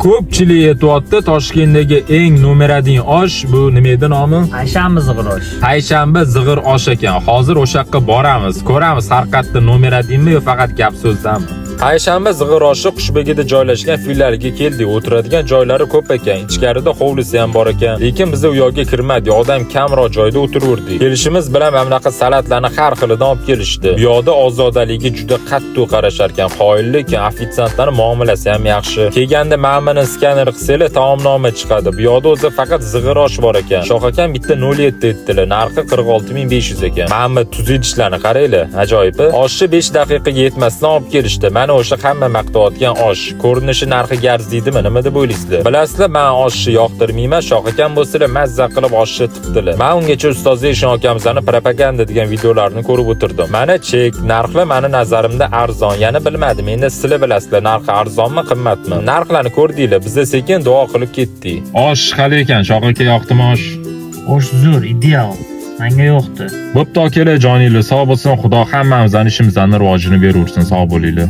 Ko'pchilik aytyapti, Toshkentdagi eng nomeradin osh bu nima edi nomi? Payshanba zig'ir osh. Payshanba zig'ir osh ekan. Hozir o'sha yoqqa boramiz. Ko'ramiz har qayerda nomeradinmi yo faqat gap so'zdanmi? Payshanba zig'ir oshi Qushbegida joylashgan filialiga keldik. O'tiradigan joylari ko'p ekan. Ichkarida hovlisi ham bor ekan. Lekin biz u yo'lga kirmadik. Odam kamroq joyda o'tiraverdik. Kelishimiz bilan mana bunaqa salatlarni har xilidan olib kelishdi. Bu yoqda ozodaligi juda qattiq qarashar ekan. Qoyillik, ofitsiantlarning muomalasi ham yaxshi. Kelganda ma'mini skaner qilsanglar taomnoma chiqadi. Bu yoqda o'zi faqat zig'ir osh bor ekan. Shoh akam bitta 07 aytdilar. Narxi 46500 ekan. Ma'mi tuz idishlarni qaranglar. Ajoyib. Oshni 5 daqiqaga yetmasdan olib kelishdi. Mana o'sha hamma maqtayotgan osh. Ko'rinishi narxiga arziydimi, nima deb o'ylaysizlar? Bilasizlar, men oshni yoqtirmayman. Shoh akam bo'lsa mazza qilib oshni tiqdilar. Men ungacha ustoz Eshon akamizning propaganda degan videolarini ko'rib o'tirdim. Mana chek, narxlar meni nazarimda arzon. Yana bilmadim, endi sizlar bilasizlar, narxi arzonmi, qimmatmi? Narxlarni ko'rdinglar, biz sekin duo qilib ketdik. Osh qalay ekan, Shoh aka yoqdimi osh? Osh zo'r, ideal. Menga yoqdi. Bo'pti akalar, joninglar sog' bo'lsin. Xudo hammamizning ishimizning rivojini beraversin. Sog' bo'linglar.